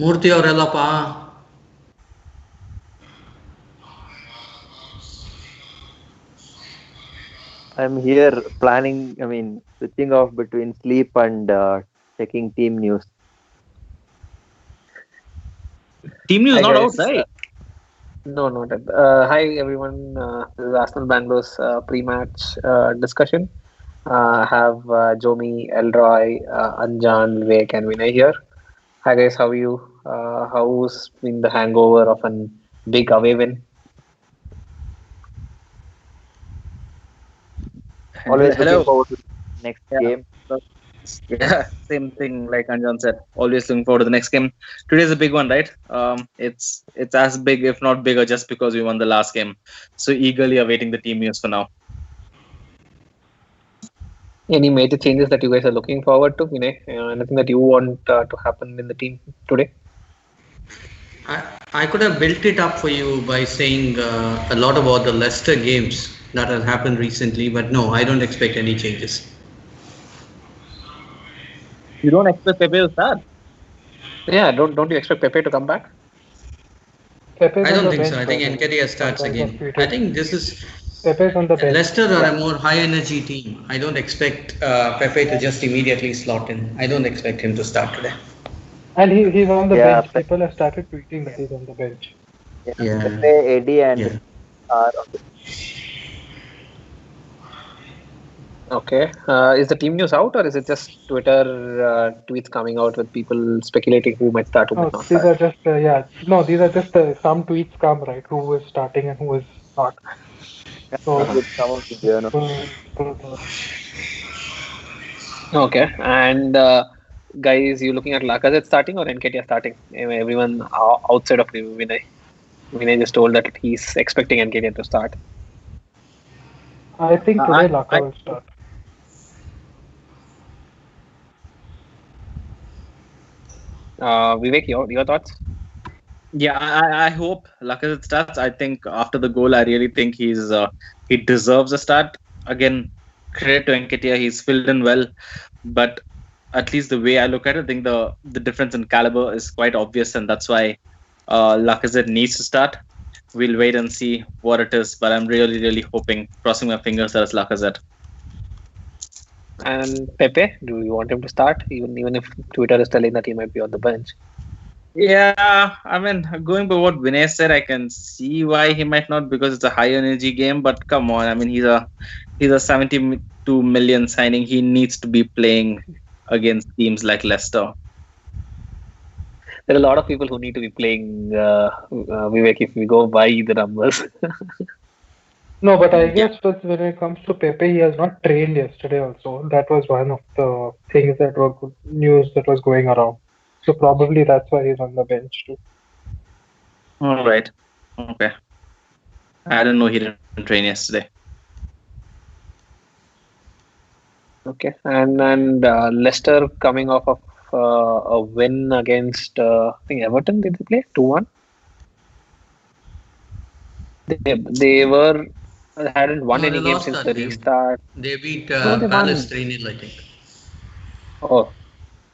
Murthy ಅವರೆಲ್ಲಪ್ಪ. I'm here planning, switching off between sleep and checking team news. Team news Hi not out, guys. right? No, not that. Hi everyone. This is Arsenal Bangalore's pre-match discussion. I have Jomi, Elroy, Anjan, Vivek, and Vinay here. Hi guys, how are you? How's been the hangover of a big away win? Always looking Hello. forward to next Yeah. game. Yeah, same thing like Anjan said. Always looking forward to the next game. Today's a big one, right? It's as big, if not bigger, just because we won the last game. So eagerly awaiting the team news for now. Any major changes that you guys are looking forward to? Vinay, anything that you want to happen in the team today? I could have built it up for you by saying a lot about the Leicester games that has happened recently, but no, I don't expect any changes. You don't expect Pepe to start? Yeah, don't you expect Pepe to come back? Pepe's I on don't the think so. bench, I by think the way. Nketiah starts Sometimes I've again. I tweeted. think this is Pepe's on the bench. Leicester are Yeah. a more high energy team. I don't expect Pepe to just immediately slot in. I don't expect him to start today. And he's on the Yeah, bench. People have started tweeting that he's on the bench. yeah, Yeah, Pepe, AD, and yeah. are on the Okay. Is the team news out, or is it just Twitter tweets coming out with people speculating who might start, who might Oh, not these start? are just no, these are just some tweets come right. Who is starting and who is not. So with some of the journal. people Okay. And guys, you looking at Lacazette starting or Nketiah starting? Everyone outside of Vinay. Vinay just told that he's expecting Nketiah to start. I think I, today Laka I will start. Vivek, your thoughts? Yeah, I hope Lacazette starts. I think after the goal, I really think he deserves a start. Again, credit to Nketiah, he's filled in well, but at least the way I look at it, I think the difference in caliber is quite obvious, and that's why Lacazette needs to start. We'll wait and see what it is, but I'm really hoping, crossing my fingers, that it's Lacazette. And Pepe, do you want him to start? Even if Twitter is telling that he might be on the bench. Yeah, I mean, going by what Vinay said, I can see why he might not, because it's a high energy game. But come on, I mean, he's a 72 million signing. He needs to be playing against teams like Leicester. There are a lot of people who need to be playing Vivek if we go by the numbers. No, but I Yeah, guess when it comes to Pepe, he has not trained yesterday also. That was one of the things that were news that was going around. So probably that's why he's on the bench too. all right, okay. I don't know he didn't train yesterday. Okay, and Leicester coming off of a win against I think Everton. Did they play 2-1? They were hadn't won No, they any game lost since the that game. restart. They beat No, they Palace won. 3-0, I think. Oh,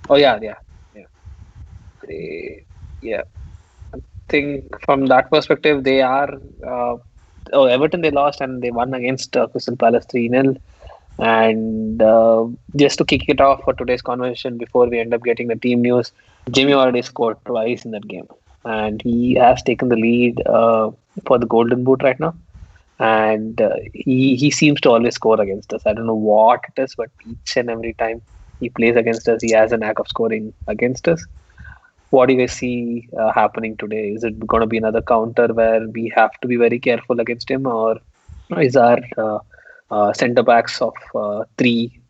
oh yeah. They, yeah. I think from that perspective, they are. Everton they lost and they won against Crystal Palace 3-0. And just to kick it off for today's conversation, before we end up getting the team news, Jimmy already scored twice in that game, and he has taken the lead for the Golden Boot right now. And he seems to always score against us. I don't know what it is, but each and every time he plays against us, he has a knack of scoring against us. What do you guys see happening today? Is it going to be another counter where we have to be very careful against him, or is our centre backs of three,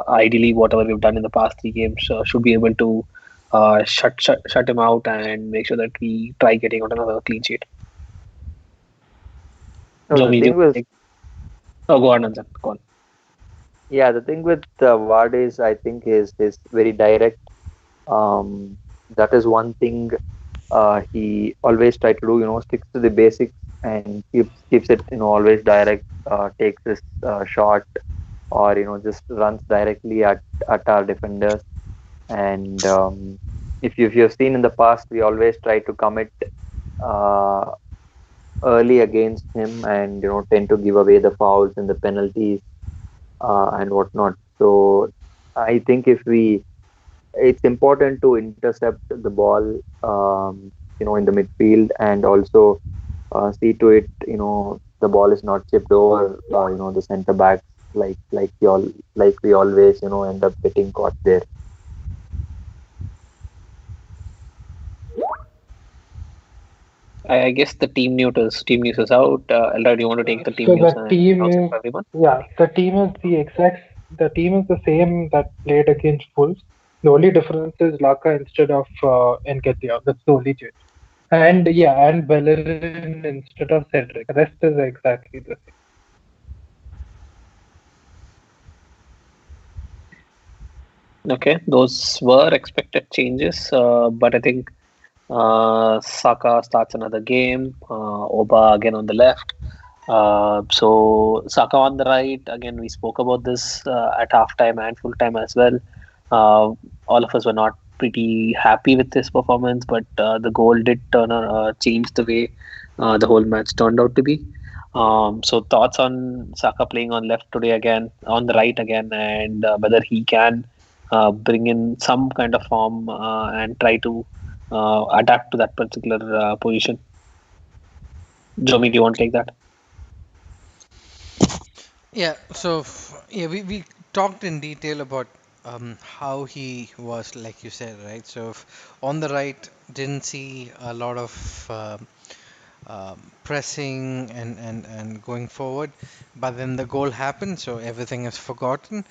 ideally whatever we've done in the past three games, should be able to shut him out and make sure that we try getting out another clean sheet? No, the Jomi, thing with oh, go on, Anjan. Go on. yeah, the thing with Ward is, I think, is very direct. Um, that is one thing he always try to do. Sticks to the basics and keeps it. Always direct. Takes his shot, or just runs directly at our defenders, and if you've seen in the past, we always try to commit uh, early against him, and tend to give away the fouls and the penalties and whatnot. So I think it's important to intercept the ball, in the midfield, and also see to it, the ball is not chipped over, the center backs, like we always, end up getting caught there. I guess the team news is out. Eldar, do you want to take the team So news the and team announce it is, for everyone? yeah, the team is the same that played against Wolves. The only difference is Laka instead of Nketiah. That's the only change. And yeah, and Bellerin instead of Cedric. Rest is exactly the same. Okay, those were expected changes, but I think Saka starts another game. Oba again on the left. So Saka on the right. Again, we spoke about this at halftime and full time as well. All of us were not pretty happy with this performance, but the goal did change the way the whole match turned out to be. So thoughts on Saka playing on left today again, on the right again, and whether he can bring in some kind of form and try to adapt to that particular position. Jomi, do you want to take that? Yeah, so yeah, we talked in detail about how he was, like you said, right? So on the right, didn't see a lot of pressing and going forward, but then the goal happened, so everything is forgotten.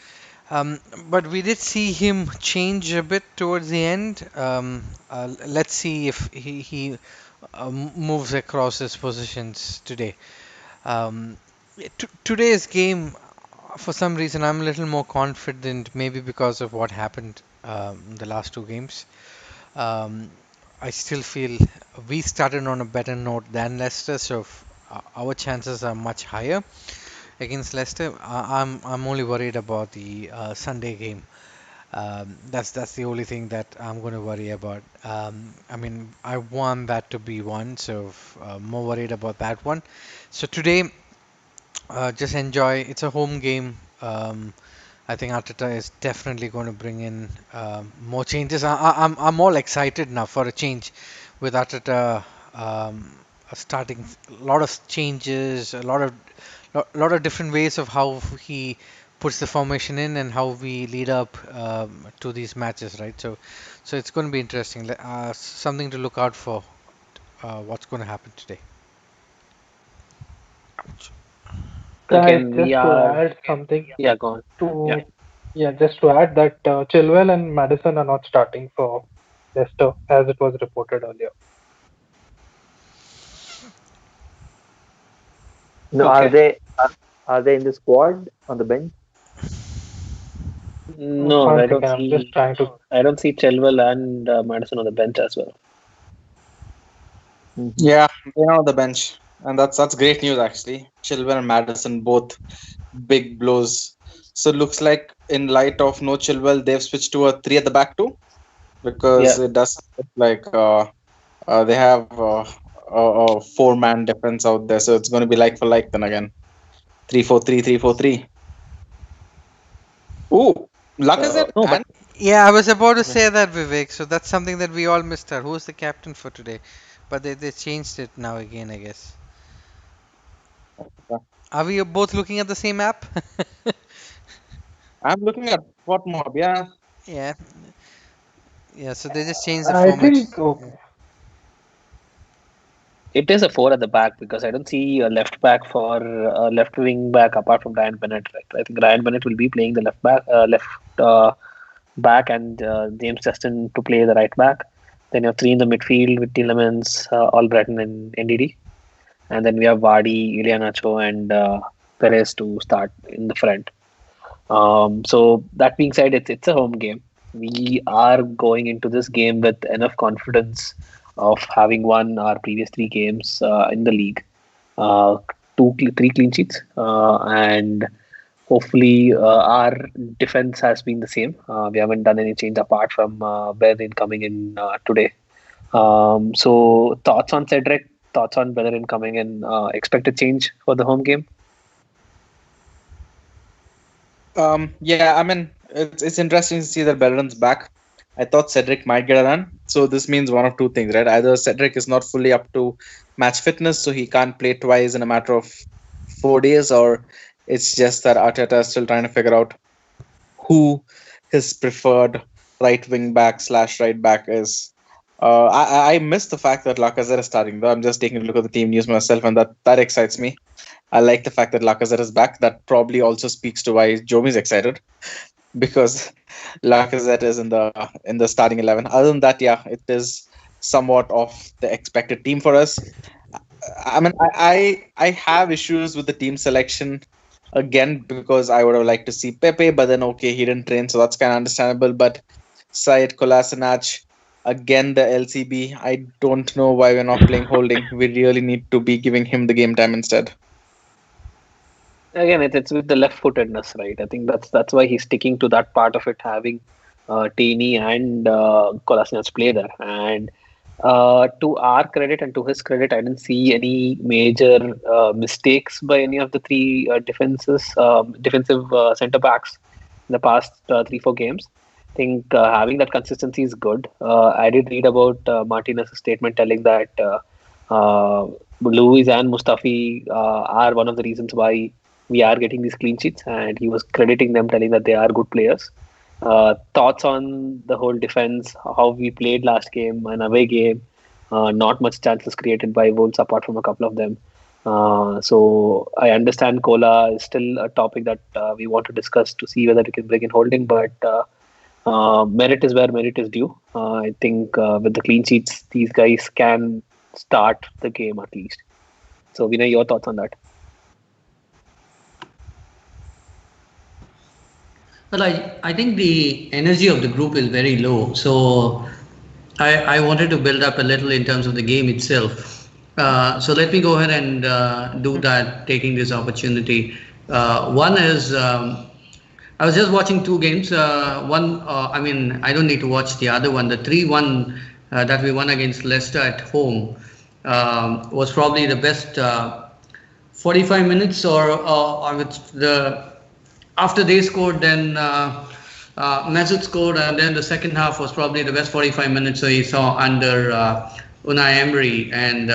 But we did see him change a bit towards the end. Let's see if he moves across his positions today. Yeah, today's game, for some reason, I'm a little more confident, maybe because of what happened the last two games. Um, I still feel we started on a better note than Leicester, so our chances are much higher against Leicester. I'm only worried about the Sunday game. That's the only thing that I'm going to worry about. I mean, I want that to be one, so more worried about that one. So today. Just enjoy. It's a home game. I think Arteta is definitely going to bring in more changes. I'm all excited now for a change with Arteta starting a lot of changes, lot of different ways of how he puts the formation in and how we lead up to these matches, right? So it's going to be interesting. Something to look out for. What's going to happen today? Guys, Again, we just to are. add something Yeah, go on. Yeah. to, yeah, just to add that Chilwell and Madison are not starting for Leicester as it was reported earlier. No, Okay. are they in the squad on the bench? No, One second, I'm just trying to. I don't see Chilwell and Madison on the bench as well. Hmm. Yeah, they're on the bench, and that's great news actually. Chilwell and Madison both big blows. So looks like in light of no Chilwell, they've switched to a three at the back too, Yeah. because it does look like they have a four-man defense out there. So it's going to be like for like then again. 3-4-3, 3-4-3. Ooh, Lacazette No, but and Yeah, I was about to say that, Vivek. So that's something that we all missed out. Who's the captain for today? But they changed it now again, I guess. Are we both looking at the same app? I'm looking at what mob. Yeah, Yeah, yeah. So they just changed the I formation. think Yeah. okay. it is a four at the back because I don't see a left back for left wing back apart from Ryan Bennett. Right? I think Ryan Bennett will be playing the left back, and James Justin to play the right back. Then you have three in the midfield with Tielemans, Albrighton, and NDD. And then we have Vardy, Ilianacho, and Perez to start in the front. So that being said, it's a home game. We are going into this game with enough confidence of having won our previous three games in the league, three clean sheets, and Hopefully, our defense has been the same. We haven't done any change apart from Bellerin coming in today. So, thoughts on Cedric, thoughts on Bellerin coming in, expected change for the home game? Yeah, I mean, it's interesting to see that Bellerin's back. I thought Cedric might get a run. So this means one of two things, right? Either Cedric is not fully up to match fitness, so he can't play twice in a matter of 4 days, or it's just that Arteta is still trying to figure out who his preferred right wing back slash right back is. I miss the fact that Lacazette is starting, though. I'm just taking a look at the team news myself, and that excites me. I like the fact that Lacazette is back. That probably also speaks to why Jomi's excited because Lacazette is in the starting 11. Other than that, yeah, it is somewhat of the expected team for us. I mean, I have issues with the team selection again because I would have liked to see Pepe, but then okay, he didn't train, so that's kind of understandable. But Syed Kolasinac, again the LCB. I don't know why we're not playing holding. We really need to be giving him the game time instead. Again, it's with the left-footedness, right? I think that's why he's sticking to that part of it, having Tini and Kolasinac play there. And to our credit and to his credit, I didn't see any major mistakes by any of the three defensive centre backs in the past 3-4 games. I think having that consistency is good. I did read about Martinez's statement telling that Luis and Mustafi are one of the reasons why we are getting these clean sheets, and he was crediting them, telling that they are good players. Thoughts on the whole defense, how we played last game, an away game, not much chances created by Wolves apart from a couple of them. So I understand Cola is still a topic that we want to discuss to see whether we can bring in holding, but merit is where merit is due. I think with the clean sheets, these guys can start the game at least. So, Vinay, your thoughts on that? Well, I think the energy of the group is very low. So I wanted to build up a little in terms of the game itself. So let me go ahead and do that, taking this opportunity. One is I was just watching two games. One, I mean, I don't need to watch the other one. The 3-1 that we won against Leicester at home was probably the best 45 minutes, or with the after they scored, then Mesut scored, and then the second half was probably the best 45 minutes so he saw under Unai Emery, and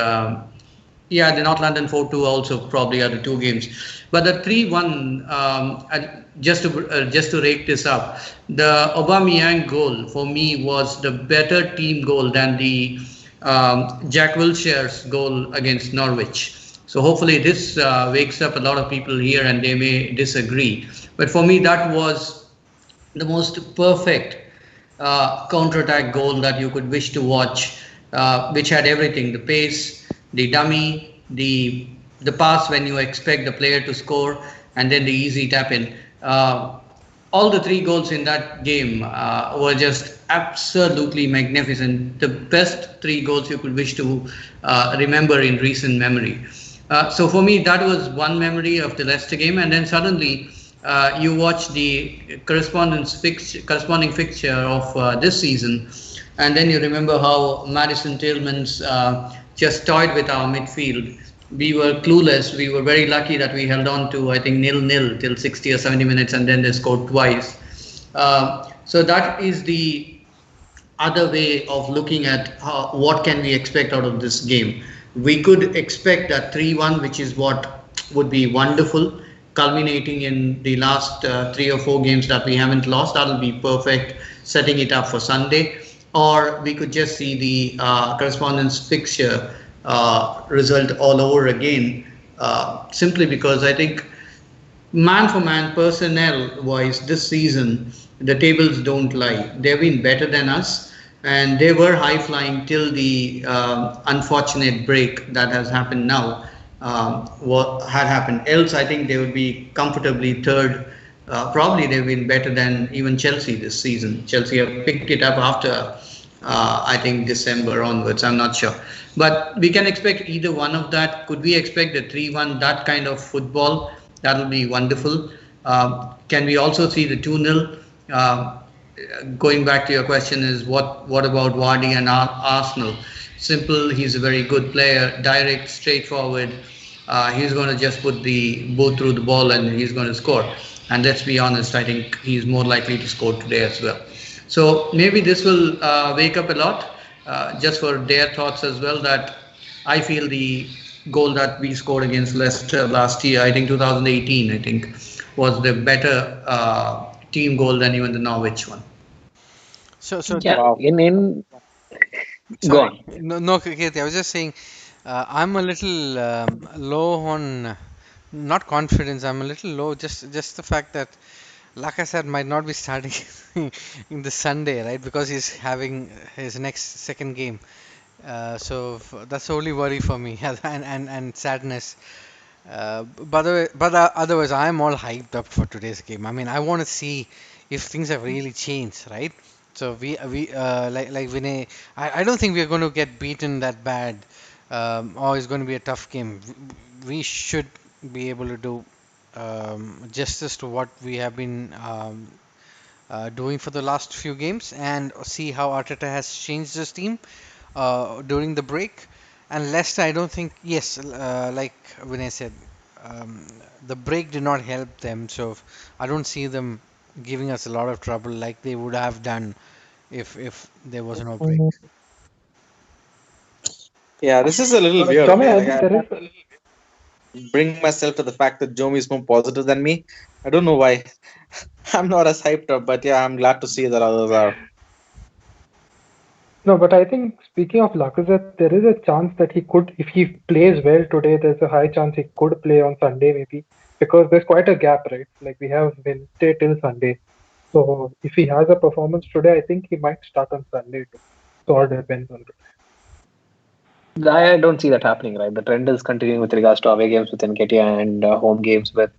yeah, the North London 4-2 also probably are the two games. But the 3-1, just to rake this up, the Aubameyang goal for me was the better team goal than the Jack Wilshere's goal against Norwich. So hopefully this wakes up a lot of people here and they may disagree. But for me, that was the most perfect counter-attack goal that you could wish to watch, which had everything: the pace, the dummy, the pass when you expect the player to score, and then the easy tap in. All the three goals in that game were just absolutely magnificent. The best three goals you could wish to remember in recent memory. So for me, that was one memory of the Leicester game, and then suddenly you watch the corresponding fixture of this season, and then you remember how Madison Tillman's just toyed with our midfield. We were clueless. We were very lucky that we held on to, I think, 0-0 till 60 or 70 minutes, and then they scored twice. So that is the other way of looking at what can we expect out of this game. We could expect that 3-1, which is what would be wonderful, culminating in the last 3 or 4 games that we haven't lost. That'll be perfect, setting it up for Sunday. Or we could just see the correspondence fixture result all over again, simply because I think man for man, personnel wise, this season the tables don't lie. They've been better than us, and they were high flying till the unfortunate break that has happened now. What had happened else, I think they would be comfortably third. Probably they've been better than even Chelsea this season. Chelsea have picked it up after I think December onwards. I'm not sure, but we can expect either one of that. Could we expect the 3-1, that kind of football? That'll be wonderful. Can we also see the 2-0? Uh, Going back to your question is what about Vardy and Arsenal? Simple, he's a very good player, direct, straightforward. He's going to just put the boot through the ball and he's going to score. And let's be honest, I think he's more likely to score today as well. So maybe this will wake up a lot, just for their thoughts as well. That I feel the goal that we scored against Leicester last year, I think 2018, I think, was the better team goal than even the Norwich one. So Yeah, Wow. in go sorry, on. no, Kirti, I was just saying, I'm a little low on not confidence. I'm a little low. Just the fact that Lacazette might not be starting in the Sunday, right? Because he's having his next second game. That's the only worry for me, and sadness. Otherwise, I'm all hyped up for today's game. I mean, I want to see if things have really changed, right? So like Vinay, I don't think we're going to get beaten that bad, or it's going to be a tough game. We should be able to do justice to what we have been doing for the last few games and see how Arteta has changed his team during the break. And Leicester, I don't think, yes, like Vinay said, um, the break did not help them. So I don't see them giving us a lot of trouble like they would have done if there was no break. Yeah, this is a little weird. Tommy, Okay, I like think I there is. have to bring myself to the fact that Jomi is more positive than me. I don't know why. I'm not as hyped up, but yeah, I'm glad to see that others are. No, but I think speaking of Lacazette, there is a chance that he could, if he plays well today, there's a high chance he could play on Sunday maybe, because there's quite a gap, right? Like we have Wednesday till Sunday. So if he has a performance today, I think he might start on Sunday too. So all depends on I don't see that happening, right? The trend is continuing with regards to away games with Nketiah and home games with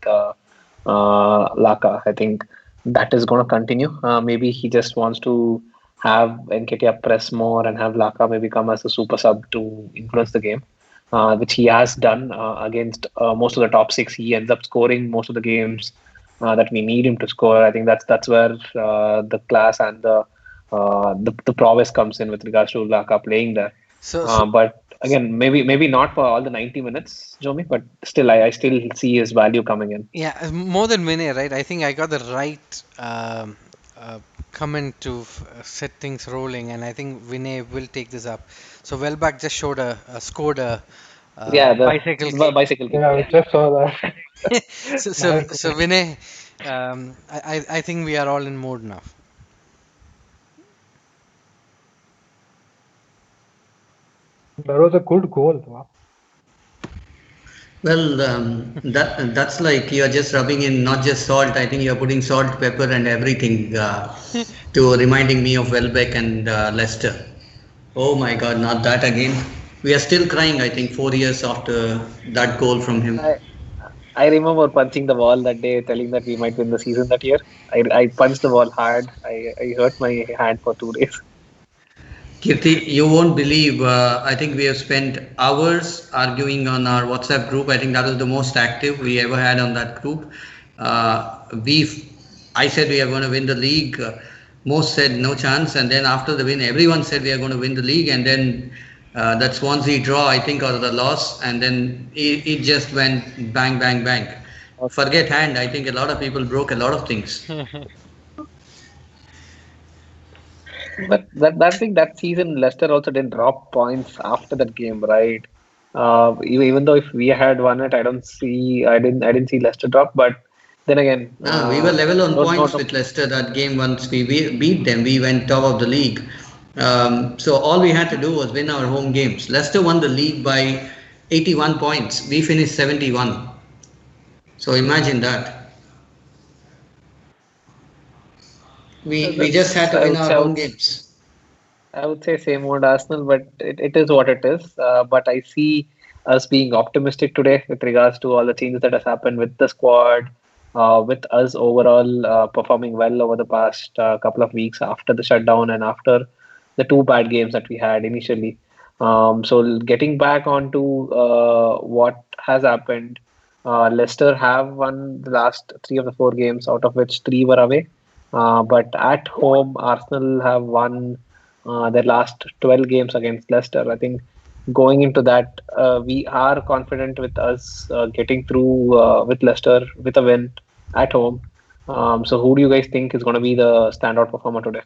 Laka. I think that is going to continue. Maybe he just wants to have Nketiah press more and have Laka maybe come as a super sub to influence the game, which he has done against most of the top six. He ends up scoring most of the games that we need him to score. I think that's where the class and the prowess comes in with regards to Laka playing there. So But again, maybe not for all the 90 minutes, Jomi, but still, I still see his value coming in. yeah, more than Vinay, right? I think I got the right comment to set things rolling, and I think Vinay will take this up. So Welbeck just scored a Yeah, the bicycle kick. bicycle that. kick. Yeah, I Yeah. just saw that. Nice. So Vinay, I think we are all in mode now. That was a good goal. Wow. Well, that's like you're just rubbing in not just salt. I think you're putting salt, pepper, and everything to reminding me of Welbeck and Leicester. Oh my God, not that again. We are still crying. I think 4 years after that goal from him. I I remember punching the wall that day, telling that we might win the season that year. I punched the wall hard. I hurt my hand for 2 days. Kirti, you won't believe. I think we have spent hours arguing on our WhatsApp group. I think that was the most active we ever had on that group. We, I said we are going to win the league. Most said no chance, and then after the win, everyone said we are going to win the league, and then that Swansea draw, I think, or the loss, and then it just went bang, bang, bang. Forget hand. I think a lot of people broke a lot of things. But that thing that season, Leicester also didn't drop points after that game, right? Even though if we had won it, I didn't see Leicester drop. But then again, We were level on no, points no, with Leicester that game. Once we beat them, we went top of the league. So all we had to do was win our home games. Leicester won the league by 81 points. We finished 71. So imagine that. We just had that's to win our home games. I would say same old Arsenal, but it is what it is. But I see us being optimistic today with regards to all the changes that has happened with the squad, with us overall performing well over the past couple of weeks after the shutdown and after the two bad games that we had initially. So getting back onto what has happened, Leicester have won the last three of the four games, out of which three were away. But at home, Arsenal have won their last 12 games against Leicester. I think going into that, we are confident with us getting through with Leicester with a win at home. So, who do you guys think is going to be the standout performer today?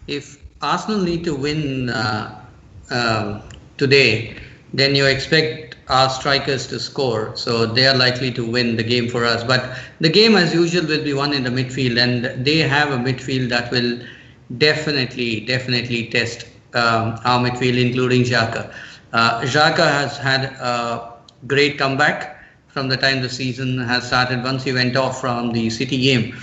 If Arsenal need to win today, then you expect our strikers to score. So they are likely to win the game for us. But the game, as usual, will be won in the midfield, and they have a midfield that will definitely test our midfield, including Xhaka. Xhaka has had a great comeback from the time the season has started. Once he went off from the City game,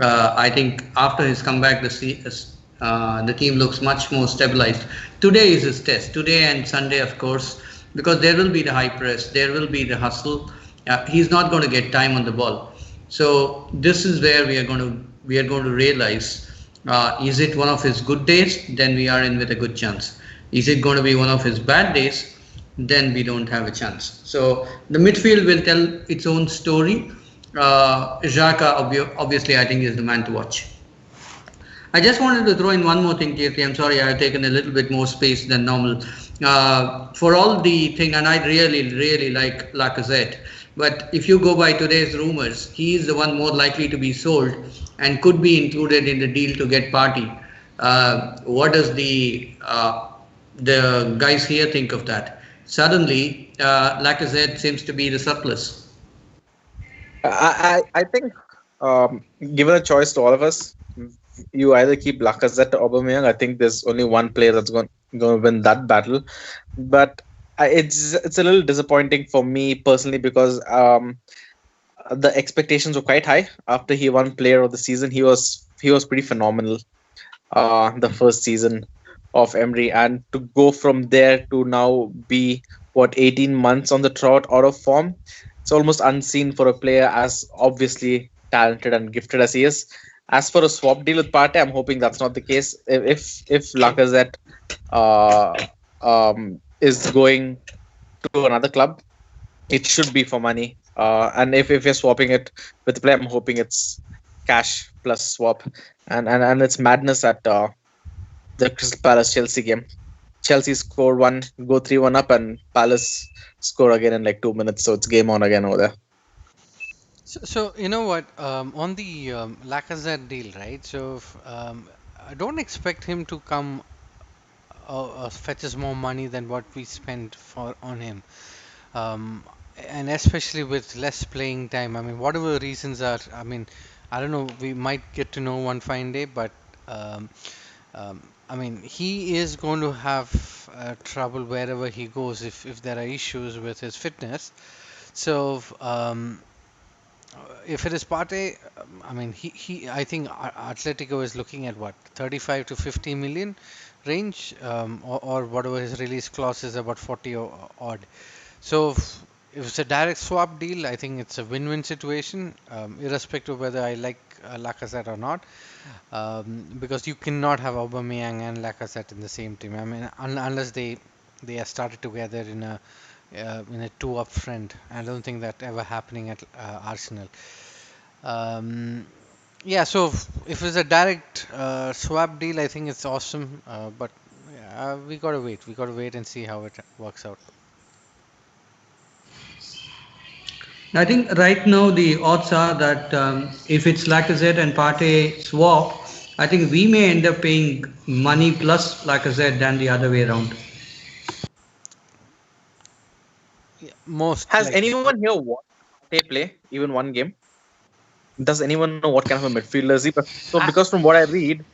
I think after his comeback, the team looks much more stabilized. Today is his test. Today and Sunday, of course, because there will be the high press, there will be the hustle. He's not going to get time on the ball. So this is where we are going to realize, is it one of his good days? Then we are in with a good chance. Is it going to be one of his bad days? Then we don't have a chance. So the midfield will tell its own story. Xhaka, obviously, I think is the man to watch. I just wanted to throw in one more thing, Kirti. I'm sorry, I have taken a little bit more space than normal. For all the thing, and I really like Lacazette. But if you go by today's rumors, he is the one more likely to be sold and could be included in the deal to get party. What does the guys here think of that? Suddenly, Lacazette seems to be the surplus. I think, given a choice to all of us, you either keep Lacazette or Aubameyang. I think there's only one player that's going to win that battle. But it's a little disappointing for me personally because the expectations were quite high after he won Player of the Season. He was pretty phenomenal the first season of Emery, and to go from there to now be 18 months on the trot out of form, it's almost unseen for a player as obviously talented and gifted as he is. As for a swap deal with Partey, I'm hoping that's not the case. If Lacazette uh, is going to another club, it should be for money. And if you're swapping it with the player, I'm hoping it's cash plus swap. And it's madness at the Crystal Palace Chelsea game. Chelsea score one, go 3-1 up, and Palace score again in like 2 minutes. So it's game on again over there. So you know what? On the Lacazette deal, right? So I don't expect him to come fetches more money than what we spent for on him. Um, and especially with less playing time. I mean, whatever the reasons are, I mean, I don't know. We might get to know one fine day, but um, I mean, he is going to have trouble wherever he goes if there are issues with his fitness. So if it is Partey, I mean, I think Atletico is looking at what, 35 to 50 million range, or whatever his release clause is, about 40 odd. So if it's a direct swap deal, I think it's a win-win situation, irrespective of whether I like Lacazette or not, because you cannot have Aubameyang and Lacazette in the same team. I mean, unless they are started together in a two-up front. I don't think that ever happening at Arsenal. Um, yeah, so if it's a direct swap deal, I think it's awesome. But yeah, we gotta wait. We gotta wait and see how it works out. I think right now the odds are that if it's Lacazette and Partey swap, I think we may end up paying money plus Lacazette than the other way around. Yeah, most Has likely. anyone here watched they play even one game? Does anyone know what kind of a midfielder is he? So I, because from what I read,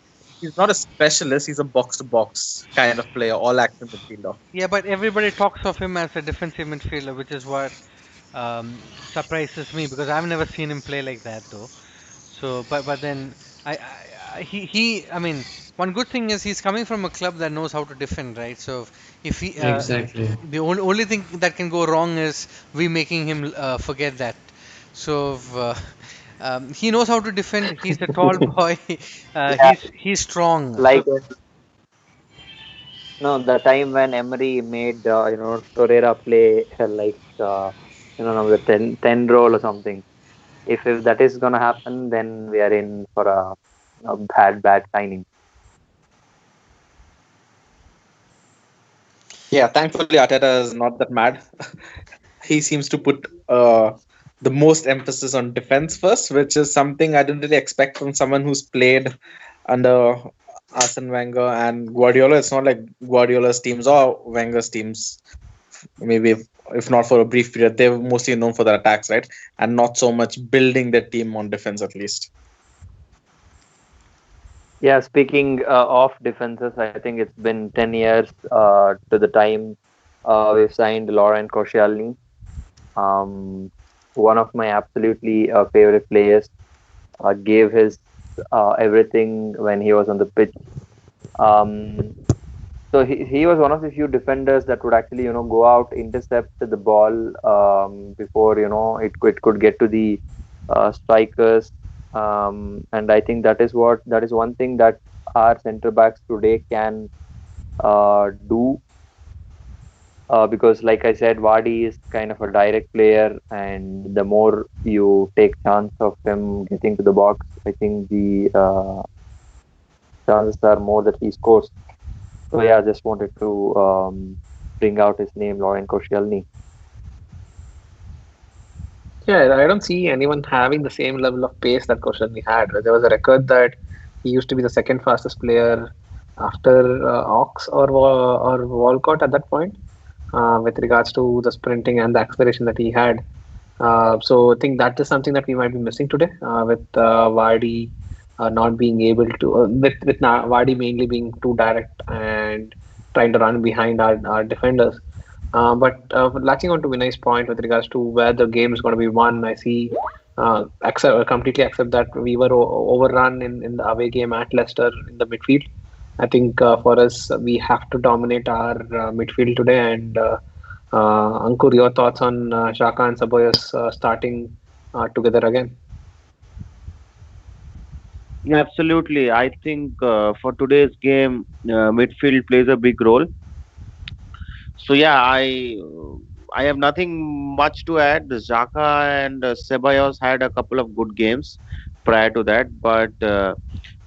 he's not a specialist. He's a box to box kind of player, all action midfielder. yeah, but everybody talks of him as a defensive midfielder, which is what surprises me because I've never seen him play like that though. So, but then I mean, one good thing is he's coming from a club that knows how to defend, right? So if he Exactly. the only thing that can go wrong is we making him forget that. So he knows how to defend. He's a tall boy. Yeah, He's strong. like So No, the time when Emery made Torreira play the 10 role or something. If that is gonna happen, then we are in for a bad signing. Yeah, thankfully Arteta is not that mad. He seems to put the most emphasis on defense first, which is something I didn't really expect from someone who's played under Arsene Wenger and Guardiola. It's not like Guardiola's teams or Wenger's teams. Maybe if not for a brief period, they're mostly known for their attacks, right? And not so much building their team on defense, at least. Yeah, speaking of defenses, I think it's been 10 years to the time we've signed Laurent Koscielny, um, one of my absolutely favorite players. Gave his everything when he was on the pitch. Um, so he was one of the few defenders that would actually go out, intercept the ball before it could get to the strikers. And I think that is one thing that our center backs today can do, because like I said, Vardy is kind of a direct player, and the more you take chance of him getting to the box, I think the chances are more that he scores. So yeah, I just wanted to bring out his name, Lauren Koscielny. Yeah, I don't see anyone having the same level of pace that Koscielny had. There was a record that he used to be the second fastest player after Ox or Walcott at that point, with regards to the sprinting and the acceleration that he had. So I think that is something that we might be missing today, with Vardy not being able to, Vardy mainly being too direct and trying to run behind our defenders. But latching on to Vinay's point with regards to where the game is going to be won, I see completely accept that we were overrun in the away game at Leicester in the midfield. I think for us, we have to dominate our midfield today. And Ankur, your thoughts on Shaka and Saboyas starting together again? Absolutely. I think for today's game, midfield plays a big role. So yeah, I have nothing much to add. Xhaka and Ceballos had a couple of good games prior to that, but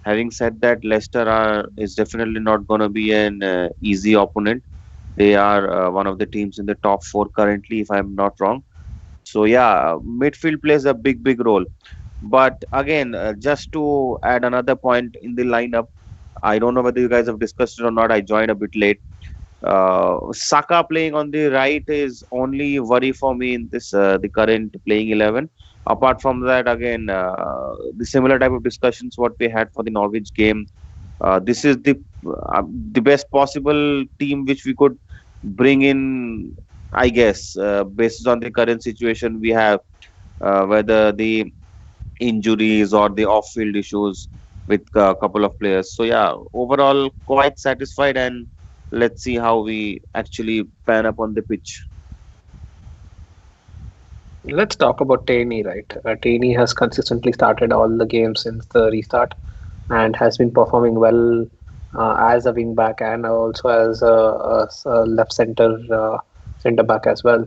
having said that, Leicester is definitely not going to be an easy opponent. They are one of the teams in the top four currently, if I'm not wrong. So yeah, midfield plays a big role. But again, just to add another point in the lineup, I don't know whether you guys have discussed it or not. I joined a bit late. Saka playing on the right is only worry for me in this the current playing 11. Apart from that, again, the similar type of discussions what we had for the Norwich game. This is the best possible team which we could bring in, I guess, based on the current situation we have, whether the injuries or the off-field issues with a couple of players. So yeah, overall quite satisfied, and let's see how we actually pan up on the pitch. Let's talk about Taney, right? Taney has consistently started all the games since the restart and has been performing well as a wing back and also as a left center back as well.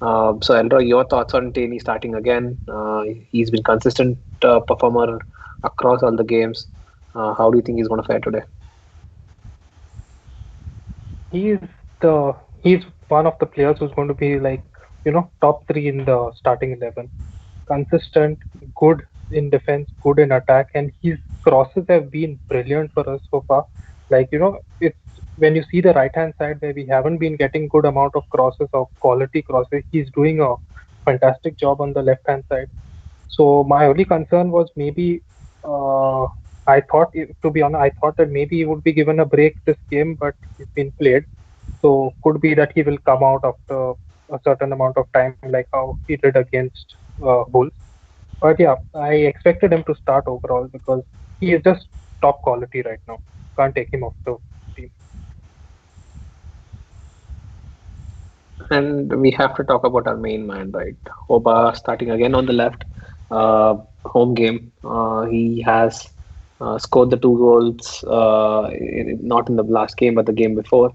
So, Elroy, your thoughts on Taney starting again? He's been consistent performer across all the games. How do you think he's going to fare today? He's he's one of the players who's going to be like, top three in the starting 11. Consistent, good in defense, good in attack, and his crosses have been brilliant for us so far. Like, it's when you see the right hand side where we haven't been getting good amount of crosses or quality crosses, he's doing a fantastic job on the left hand side. So my only concern was maybe, I thought, to be honest, I thought that maybe he would be given a break this game, but he's been played. So could be that he will come out after a certain amount of time, like how he did against Bulls. But yeah, I expected him to start overall because he is just top quality right now. Can't take him off the team. And we have to talk about our main man, right? Oba starting again on the left. Uh, Home game. He has scored the two goals, not in the last game, but the game before.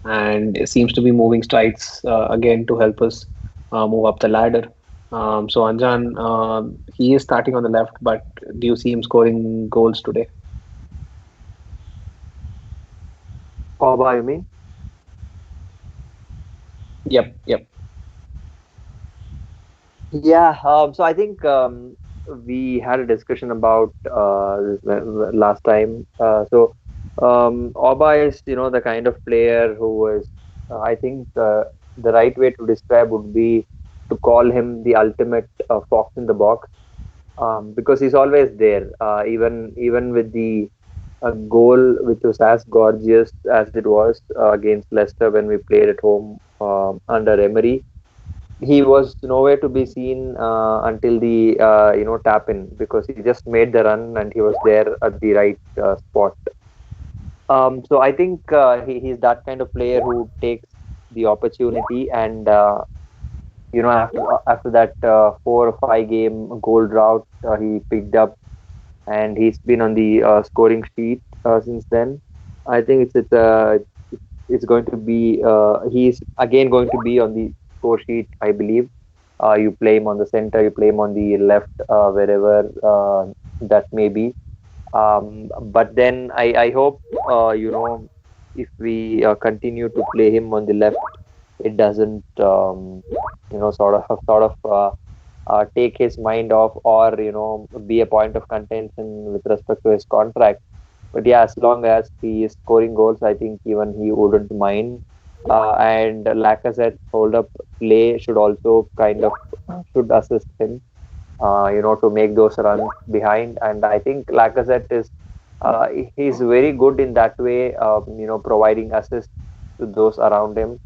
and it seems to be moving strides again to help us move up the ladder. So Anjan, he is starting on the left, but do you see him scoring goals today? Oba, you mean? Yep, yep. Yeah, so I think we had a discussion about this last time. Oba is, the kind of player who is, I think the right way to describe would be to call him the ultimate fox in the box, because he's always there, even with the goal which was as gorgeous as it was against Leicester when we played at home under Emery. He was nowhere to be seen until the tap in, because he just made the run and he was there at the right spot. So I think he's that kind of player who takes the opportunity, and after that 4 or 5 game goal drought, he picked up, and he's been on the scoring sheet since then. I think it's going to be he's again going to be on the score sheet, I believe. You play him on the center, you play him on the left, wherever that may be. But then I hope if we continue to play him on the left, it doesn't take his mind off, or be a point of contention with respect to his contract. But yeah, as long as he is scoring goals, I think even he wouldn't mind. And Lacazette's hold-up play should also kind of should assist him, to make those runs behind. And I think Lacazette he's very good in that way, providing assists to those around him.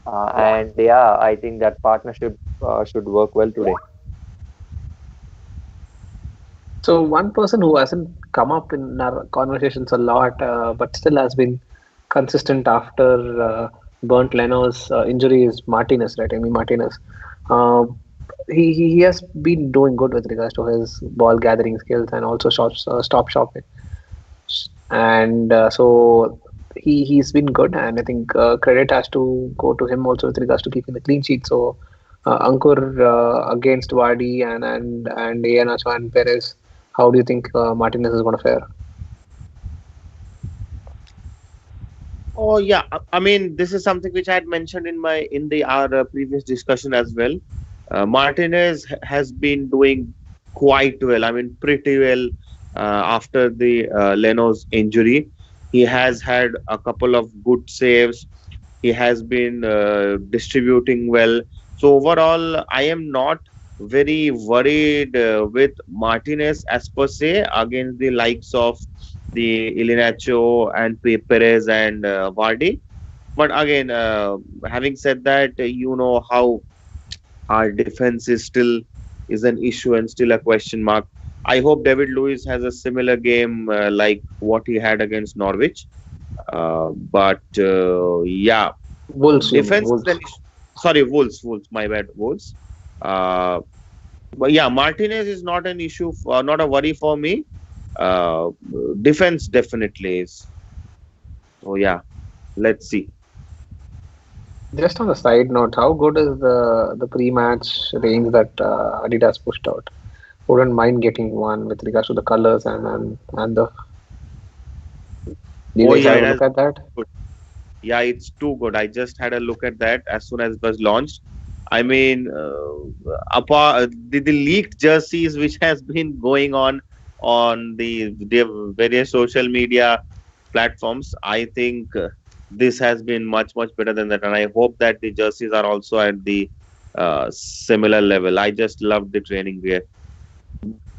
And yeah, I think that partnership should work well today. So one person who hasn't come up in our conversations a lot, but still has been consistent after Bernd Leno's injury is Martinez, right? I mean Martinez. Uh, he has been doing good with regards to his ball gathering skills and also stop shopping, and so he's been good, and I think credit has to go to him also with regards to keeping the clean sheet. So Ankur, against Vardy and Iheanacho and Perez, how do you think Martinez is going to fare? Oh yeah, I mean this is something which I had mentioned in the our previous discussion as well. Martinez has been doing quite well. I mean pretty well after the Leno's injury. He has had a couple of good saves. He has been distributing well. So overall, I am not very worried with Martinez as per se against the likes of the Ilinacho and Perez and Vardy. But again, having said that, you know how our defense is an issue and still a question mark. I hope David Luiz has a similar game like what he had against Norwich. But yeah, Wolves, you mean defense is Wolves? an issue. Sorry, Wolves. My bad, Wolves. Uh, but yeah, Martinez is not an issue, not a worry for me. Uh, Defense definitely is. So yeah, let's see. Just on a side note, how good is the pre-match range that Adidas pushed out? Wouldn't mind getting one with regards to the colors and the. Do you Oh guys yeah, have it a has look at that? good. Yeah, it's too good. I just had a look at that as soon as it was launched. I mean, apart the leaked jerseys which has been going on the various social media platforms, I think this has been much better than that, and I hope that the jerseys are also at the similar level. I just love the training wear.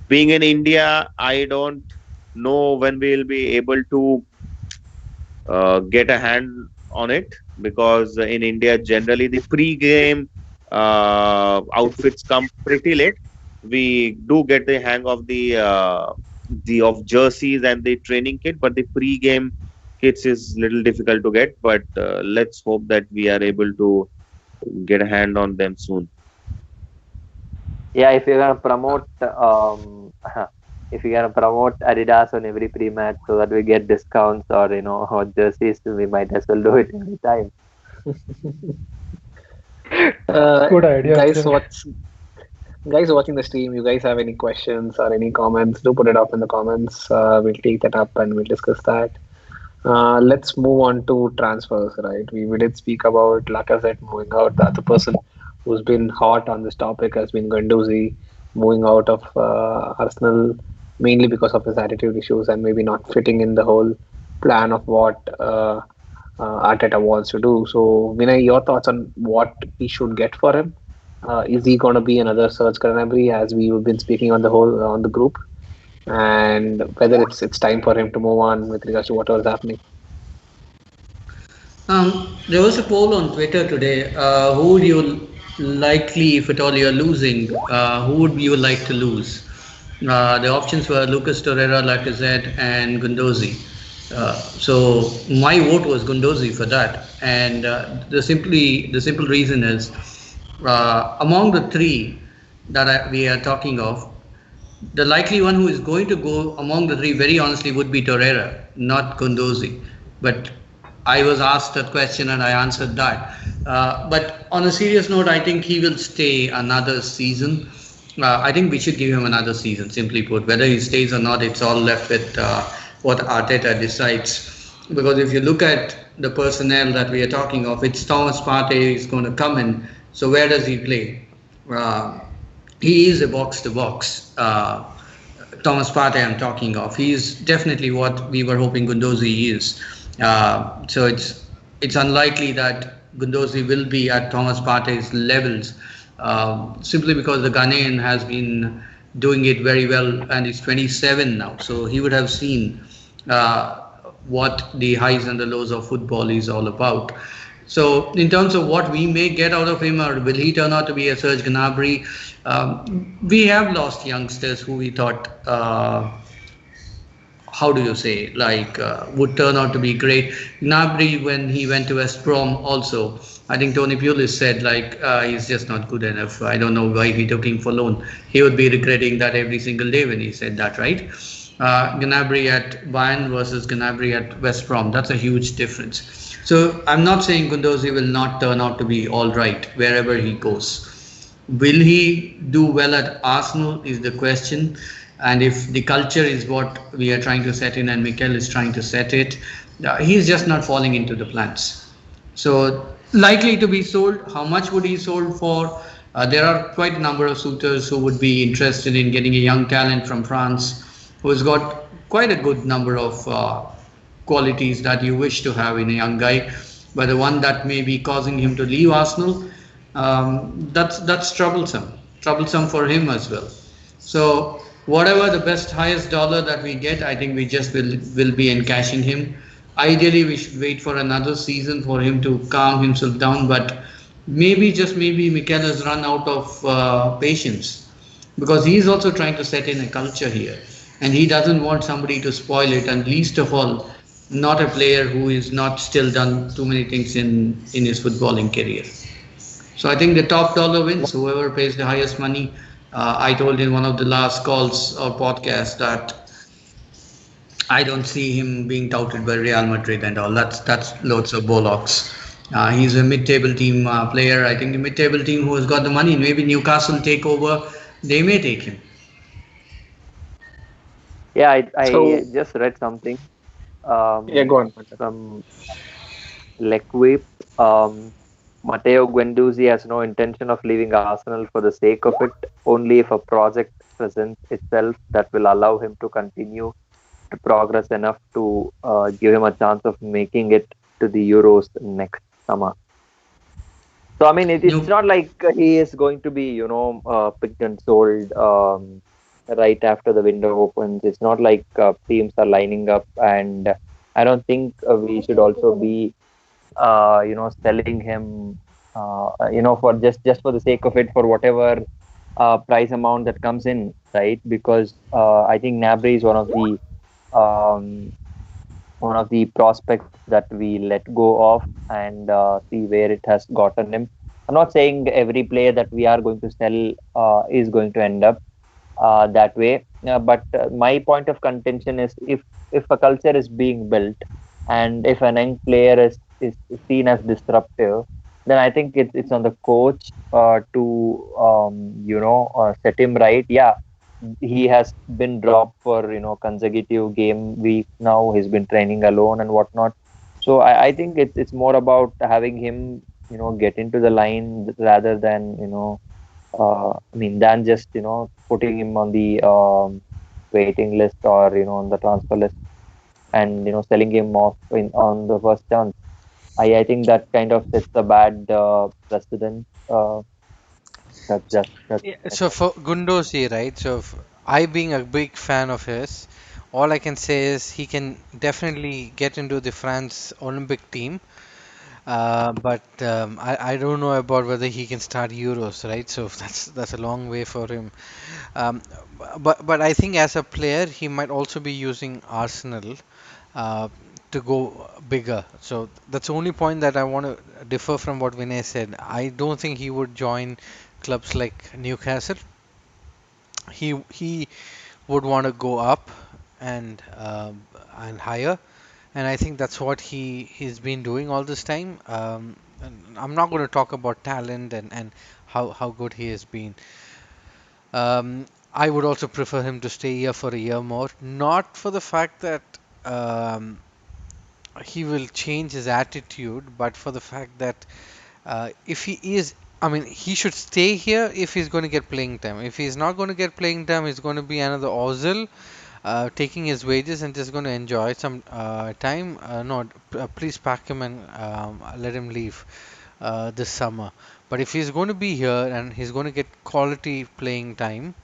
Being in India, I don't know when we will be able to get a hand on it, because in India generally the pre-game outfits come pretty late. We do get the hang of the of jerseys and the training kit, but the pre-game kits is little difficult to get. But let's hope that we are able to get a hand on them soon. Yeah, if you're gonna promote if you're gonna promote Adidas on every pre-match so that we get discounts or or jerseys, we might as well do it every time. Uh, Good idea, guys, Akshay. guys watching the stream, you guys have any questions or any comments? Do put it up in the comments. We'll take that up and we'll discuss that. Let's move on to transfers, right? We did speak about Lacazette moving out. The other person who's been hot on this topic has been Guendouzi moving out of Arsenal, mainly because of his attitude issues and maybe not fitting in the whole plan of what Arteta wants to do. So, Vinay, your thoughts on what we should get for him? Is he going to be another Serge Gnabry, as we've been speaking on the whole on the group, and whether it's time for him to move on with regards to whatever's happening? There was a poll on Twitter today. Who would you likely, if at all you're losing, who would you like to lose? The options were Lucas Torreira, Lacazette, and Gundozi. So my vote was Gundozi for that, and the simple reason is among the three that we are talking of, the likely one who is going to go among the three, very honestly, would be Torreira, not Gundozi. But I was asked that question and I answered that. But on a serious note, I think he will stay another season. I think we should give him another season, simply put. Whether he stays or not, it's all left with what Arteta decides. Because if you look at the personnel that we are talking of, it's Thomas Partey is going to come in. So where does he play? Uh, he is a box to box. Thomas Partey, I'm talking of. He is definitely what we were hoping Gundozi is. So it's unlikely that Gundozi will be at Thomas Partey's levels, simply because the Ghanaian has been doing it very well and he's 27 now. So he would have seen what the highs and the lows of football is all about. So in terms of what we may get out of him, or will he turn out to be a Serge Gnabry? We have lost youngsters who we thought, how do you say, like would turn out to be great. Gnabry, when he went to West Brom, also, I think Tony Pulis said like he's just not good enough. I don't know why he took him for loan. He would be regretting that every single day when he said that, right? Gnabry at Bayern versus Gnabry at West Brom. That's a huge difference. So I'm not saying Gundozi will not turn out to be all right wherever he goes. Will he do well at Arsenal is the question. And if the culture is what we are trying to set in and Mikel is trying to set it, he's just not falling into the plans. So likely to be sold. How much would he sold for? There are quite a number of suitors who would be interested in getting a young talent from France who's got quite a good number of qualities that you wish to have in a young guy. But the one that may be causing him to leave Arsenal, that's troublesome for him as well. So whatever the best highest dollar that we get, I think we just will be encashing him. Ideally, we should wait for another season for him to calm himself down, but maybe just maybe Mikel has run out of patience because he's also trying to set in a culture here, and he doesn't want somebody to spoil it, and least of all, not a player who is not still done too many things in his footballing career. So I think the top dollar wins. Whoever pays the highest money. I told in one of the last calls or podcasts that I don't see him being touted by Real Madrid and all. That's loads of bollocks. He's a mid-table team player. I think the mid-table team who has got the money, maybe Newcastle take over, they may take him. Yeah, I So just read something yeah, go on. from L'Equipe. Um, Matteo Guendouzi has no intention of leaving Arsenal for the sake of it, only if a project presents itself that will allow him to continue to progress enough to give him a chance of making it to the Euros next summer. So, I mean, it's No, not like he is going to be, picked and sold right after the window opens. It's not like teams are lining up, and I don't think we should also be selling him, for just for the sake of it, for whatever price amount that comes in, right? Because I think Nabry is um, one of the prospects that we let go of, and see where it has gotten him. I'm not saying every player that we are going to sell is going to end up that way. But my point of contention is if a culture is being built and if an young player is is seen as disruptive, then I think it's on the coach to set him right. Yeah, he has been dropped for consecutive game week now. He's been training alone and whatnot. So I think it's more about having him get into the line rather than I mean than just putting him on the waiting list or on the transfer list and selling him off in on the first chance. I think that kind of sets a bad precedent. That's Yeah, my so thought. for Gundosi, right? I being a big fan of his, all I can say is he can definitely get into the France Olympic team. But I don't know about whether he can start Euros, right? So that's a long way for him. Um, but I think as a player, he might also be using Arsenal uh, to go bigger. So that's the only point that I want to differ from what Vinay said. I don't think he would join clubs like Newcastle. He would want to go up and higher, and I think that's what he's been doing all this time. And I'm not going to talk about talent and how good he has been. I would also prefer him to stay here for a year more, not for the fact that um, he will change his attitude, but for the fact that if he is, I mean, he should stay here if he's going to get playing time. If he's not going to get playing time, he's going to be another Ozil, taking his wages and just going to enjoy some time. No, please pack him and let him leave this summer. But if he's going to be here and he's going to get quality playing time,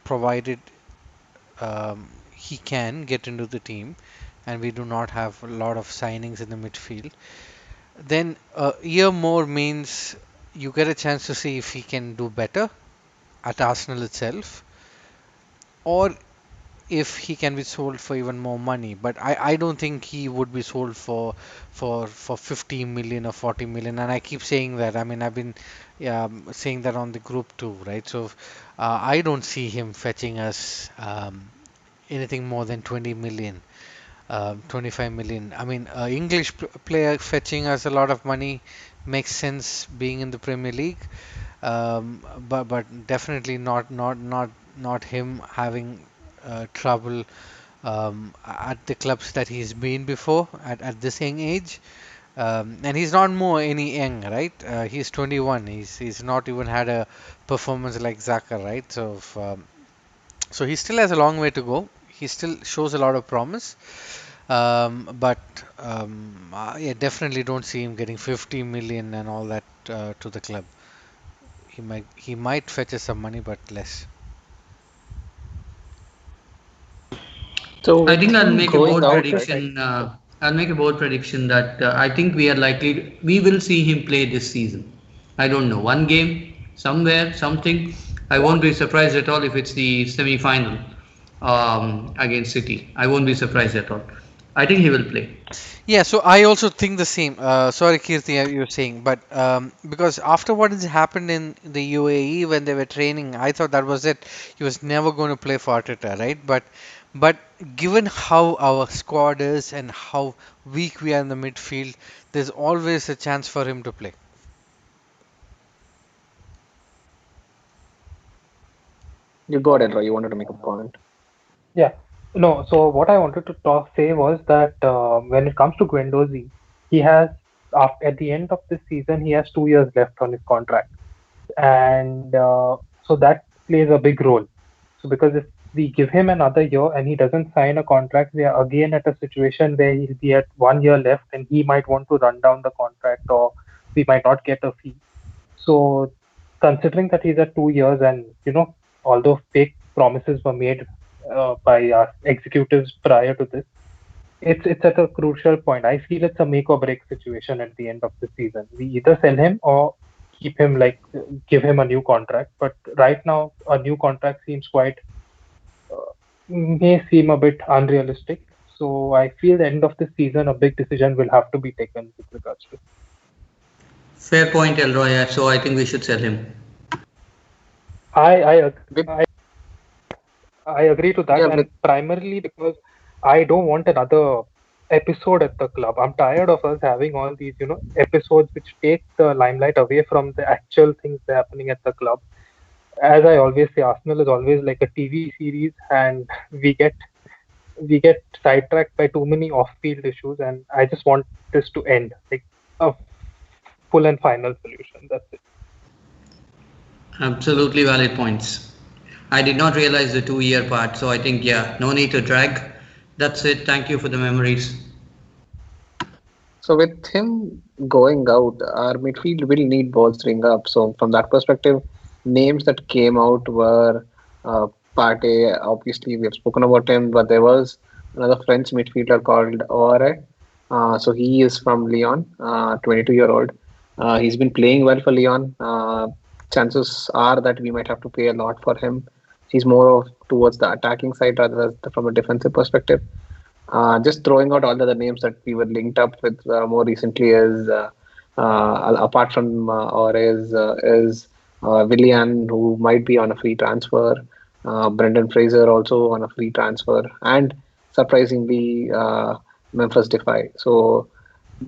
provided he can get into the team, and we do not have a lot of signings in the midfield, then a year more means you get a chance to see if he can do better at Arsenal itself, or if he can be sold for even more money. But I don't think he would be sold for 50 million or 40 million. And I keep saying that. I mean, I've been saying that on the group too, right? So I don't see him fetching us anything more than 20 million. 25 million. I mean, English player fetching us a lot of money makes sense being in the Premier League, but definitely not him having trouble at the clubs that he's been before at this young age. And he's not more any young, right? He's 21. He's not even had a performance like Zaka, right? So he still has a long way to go. He still shows a lot of promise. But yeah, definitely don't see him getting 50 million and all that to the club. He might fetch us some money, but less. So I with think I'll him make a going bold out, right? prediction. I'll make a bold prediction that I think we will see him play this season. I don't know, one game, somewhere, something. I won't be surprised at all if it's the semi-final against City. I won't be surprised at all. I think he will play. Yeah, so I also think the same. Sorry, Kirti, you're saying, but because after what has happened in the UAE when they were training, I thought that was it. He was never going to play for Arteta, right? But given how our squad is and how weak we are in the midfield, there's always a chance for him to play. You got it, right? You wanted to make a point. Yeah. No, so what I wanted to say was that when it comes to Guendouzi, he has, at the end of this season, he has 2 years left on his contract. And so that plays a big role. So because if we give him another year and he doesn't sign a contract, we are again at a situation where he'll be at 1 year left and he might want to run down the contract or we might not get a fee. So considering that he's at 2 years and although fake promises were made by our executives prior to this, it's at a crucial point. I feel it's a make or break situation at the end of the season. We either sell him or keep him, like give him a new contract. But right now, a new contract seems quite may seem a bit unrealistic. So I feel the end of the season, a big decision will have to be taken with regards to. Fair point, Elroy. So I think we should sell him. I I ag- With I agree to that, yeah, and with primarily because I don't want another. episode at the club. I'm tired of us having all these, episodes which take the limelight away from the actual things happening at the club. As I always say, Arsenal is always like a TV series, and we get sidetracked by too many off-field issues, and I just want this to end, like a full and final solution. That's it. Absolutely valid points. I did not realize the 2 year part, so I think, yeah, no need to drag. That's it. Thank you for the memories. So with him going out, our midfield will need bolstering up. So from that perspective, names that came out were uh, Partey. Obviously, we have spoken about him, but there was another French midfielder called Ore. So he is from Lyon, 22-year-old. He's been playing well for Lyon. Chances are that we might have to pay a lot for him. He's more of towards the attacking side rather than from a defensive perspective. Just throwing out all the other names that we were linked up with more recently apart from Willian, who might be on a free transfer, Brendan Fraser also on a free transfer, and surprisingly Memphis Depay. So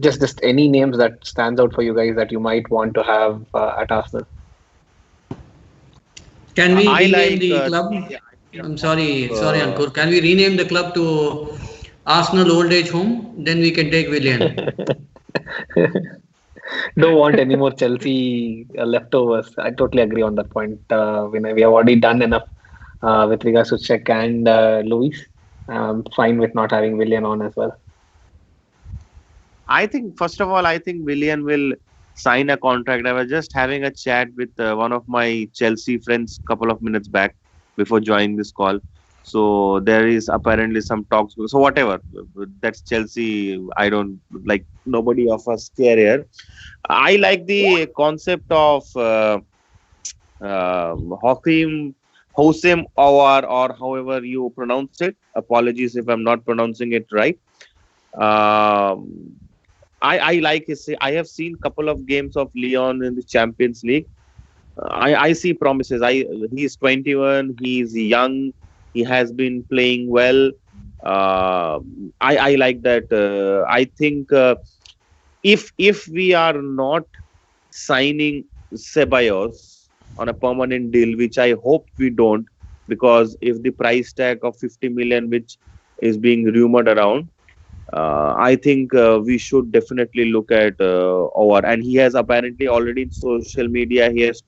just any names that stands out for you guys that you might want to have at Arsenal. Can we I rename like, the club? yeah, I'm sorry, uh, Ankur. Can we rename the club to Arsenal Old Age Home? Then we can take Willian. Don't want any more Chelsea leftovers. I totally agree on that point. We have already done enough with regards to Czech and Luis. Fine with not having Willian on as well. I think first of all, I think Willian will sign a contract. I was just having a chat with one of my Chelsea friends couple of minutes back before joining this call. So there is apparently some talks. So whatever, that's Chelsea. I don't like, nobody of us care here. I like the concept of Hakim Hosem or however you pronounce it. Apologies if I'm not pronouncing it right. Um, I like his. I have seen couple of games of Lyon in the Champions League. I see promises. He's 21. He's young. He has been playing well. Uh, I like that. I think if we are not signing Ceballos on a permanent deal, which I hope we don't, because if the price tag of 50 million, which is being rumored around, I think we should definitely look at Over. And he has apparently already in social media, he has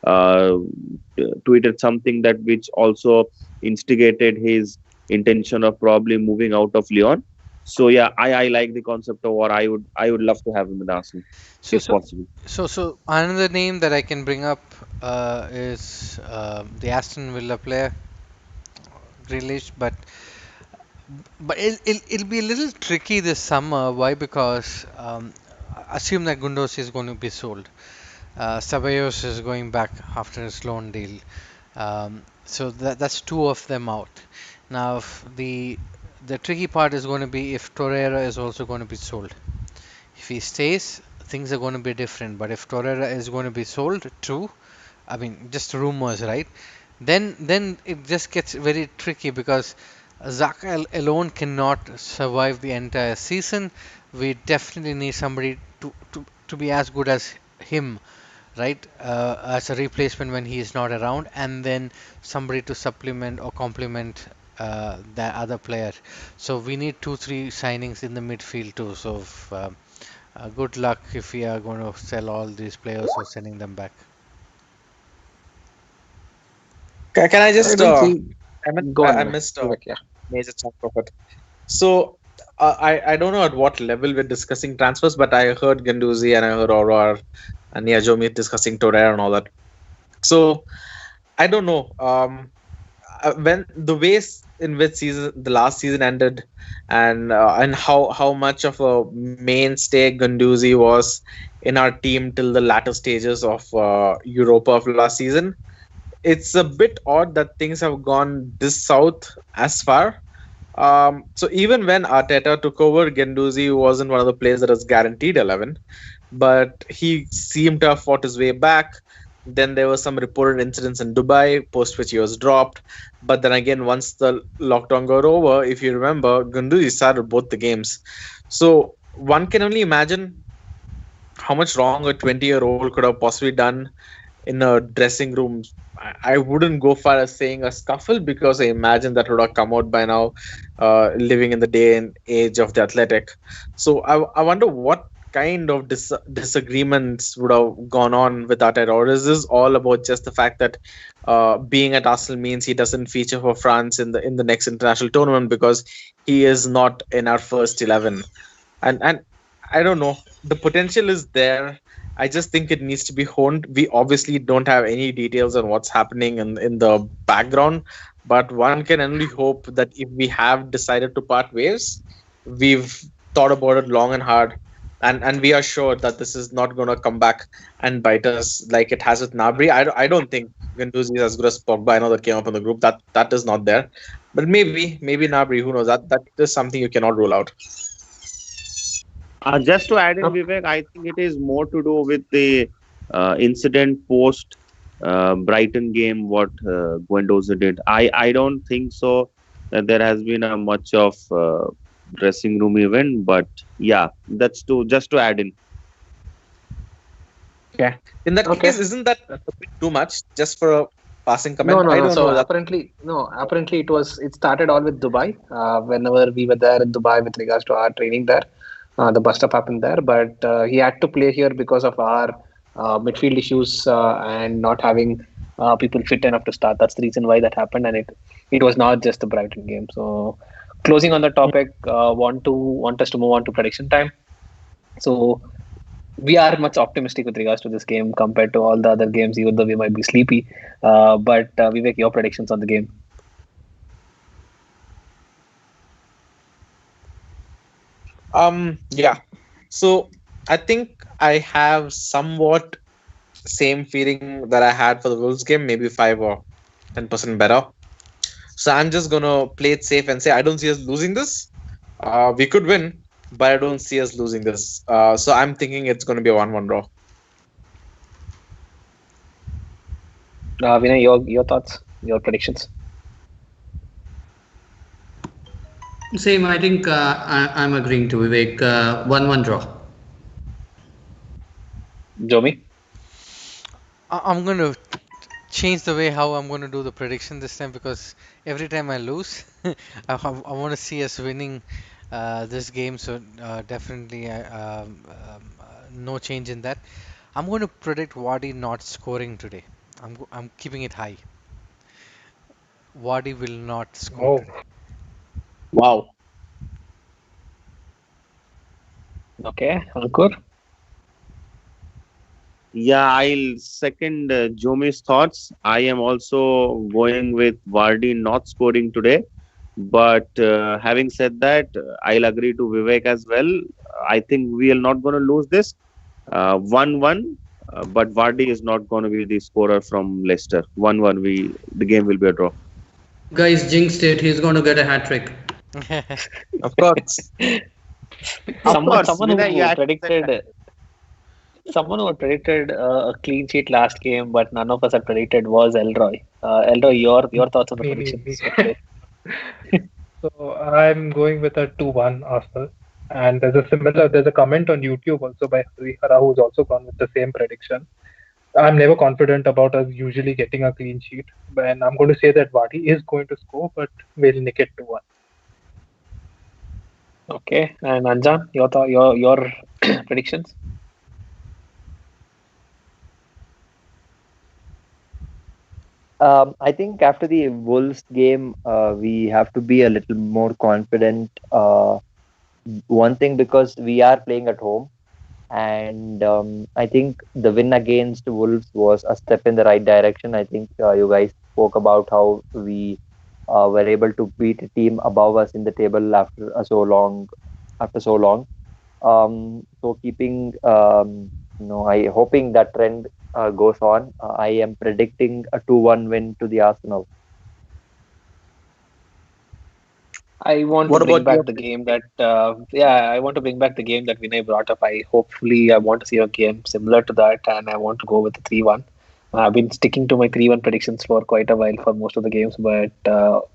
uh, tweeted something that which also instigated his intention of probably moving out of Lyon. So yeah, I like the concept of Over. I would love to have him in Arsenal So, if so, possible. so another name that I can bring up is the Aston Villa player, Grealish, but it'll be a little tricky this summer. Why? Because assume that Gundosi is going to be sold. Ceballos is going back after his loan deal. So that's two of them out. Now, if the tricky part is going to be if Torreira is also going to be sold. If he stays, things are going to be different. But if Torreira is going to be sold too, I mean, just rumors, right? Then it just gets very tricky because Zaka alone cannot survive the entire season. We definitely need somebody to be as good as him, right? As a replacement when he is not around, and then somebody to supplement or complement the other player. So we need two, three signings in the midfield too. So good luck if we are going to sell all these players or sending them back. Can I I just don't see. Go on, I Vivek. missed a Vivek, yeah. major chunk of it. So I don't know at what level we're discussing transfers, but I heard Ganduzi and I heard Aurora and Niajomi discussing Torreira and all that. So I don't know. When the ways in which season the last season ended, and how much of a mainstay Ganduzi was in our team till the latter stages of Europa of last season, it's a bit odd that things have gone this south as far. So even when Arteta took over, Genduzi wasn't one of the players that was guaranteed 11, but he seemed to have fought his way back. Then there were some reported incidents in Dubai, post which he was dropped. But then again, once the lockdown got over, if you remember, Gunduzi started both the games. So one can only imagine how much wrong a 20-year-old could have possibly done in a dressing room. I wouldn't go far as saying a scuffle, because I imagine that would have come out by now, living in the day and age of the athletic. So I wonder what kind of disagreements would have gone on with that, or is this all about just the fact that being at Arsenal means he doesn't feature for France in the next international tournament because he is not in our first 11? And I don't know, the potential is there. I just think it needs to be honed. We obviously don't have any details on what's happening in the background, but one can only hope that if we have decided to part ways, we've thought about it long and hard, and we are sure that this is not going to come back and bite us like it has with Nabri. I don't think Guendouzi is as good as Pogba. I know that came up in the group. That is not there, but maybe Nabri. Who knows? That is something you cannot rule out. Just to add in, Vivek, I think it is more to do with the incident post Brighton game, what Guendouzi did. I don't think so that there has been a much of dressing room event, but yeah, that's to just to add in. Okay. In that Okay. case, isn't that a bit too much just for a passing No, comment? no, I no. don't So know that. apparently, no. Apparently, it started all with Dubai. Whenever we were there in Dubai with regards to our training there, the bust up happened there. But he had to play here because of our midfield issues and not having people fit enough to start. That's the reason why that happened, and it was not just the Brighton game. So closing on the topic, want us to move on to prediction time. So we are much optimistic with regards to this game compared to all the other games, even though we might be sleepy. But Vivek, your predictions on the game? Yeah. So I think I have somewhat same feeling that I had for the Wolves game, maybe 5 or 10% better. So I'm just gonna play it safe and say I don't see us losing this. We could win, but I don't see us losing this. So I'm thinking it's gonna be a 1-1 draw. Vinay, your thoughts, your predictions? Same, I think I'm agreeing to Vivek. 1-1 draw. Jomi? I'm going to change the way how I'm going to do the prediction this time because every time I lose, I want to see us winning this game. So definitely no change in that. I'm going to predict Wadi not scoring today. I'm keeping it high. Wadi will not score Oh, today. Wow. Okay, Ankur? Yeah, I'll second Jomi's thoughts. I am also going with Vardy not scoring today. But having said that, I'll agree to Vivek as well. I think we are not going to lose this 1-1, but Vardy is not going to be the scorer from Leicester. 1-1, the game will be a draw. Guys, jinxed it. He's going to get a hat trick. Of course. Of course, Someone Vinay, you who had to say that. predicted a clean sheet last game, but none of us had predicted was Elroy. Elroy, your thoughts on the me. predictions for today? So I'm going with a 2-1 Arsenal. And there's a comment on YouTube also by Harihara who's also gone with the same prediction. I'm never confident about us usually getting a clean sheet. And I'm going to say that Vardy is going to score, but we'll nick it 2-1. Okay, and Anjan, your predictions? I think after the Wolves game, we have to be a little more confident. One thing because we are playing at home, and I think the win against Wolves was a step in the right direction. I think you guys spoke about how we were able to beat a team above us in the table after so long. After so long, so keeping I hoping that trend goes on. I am predicting a 2-1 win to the Arsenal. I want to What bring about your back the game that I want to bring back the game that Vinay brought up. I want to see a game similar to that, and I want to go with the 3-1. I've been sticking to my 3-1 predictions for quite a while for most of the games, but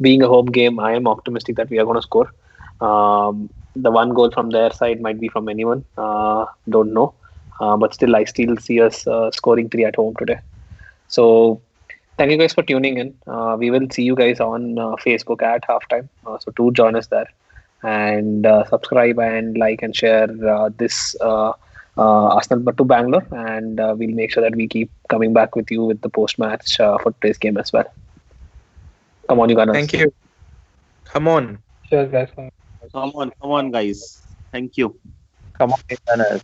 being a home game, I am optimistic that we are going to score. The one goal from their side might be from anyone, don't know. But still, I still see us scoring 3 at home today. So, thank you guys for tuning in. We will see you guys on Facebook at halftime. So, do join us there and subscribe and like and share this Arsenal but to Bangalore, and we'll make sure that we keep coming back with you with the post match for today's game as well. Come on, you guys. Thank you. Come on. Cheers, guys. Come on, guys. Thank you. Come on, Gunners.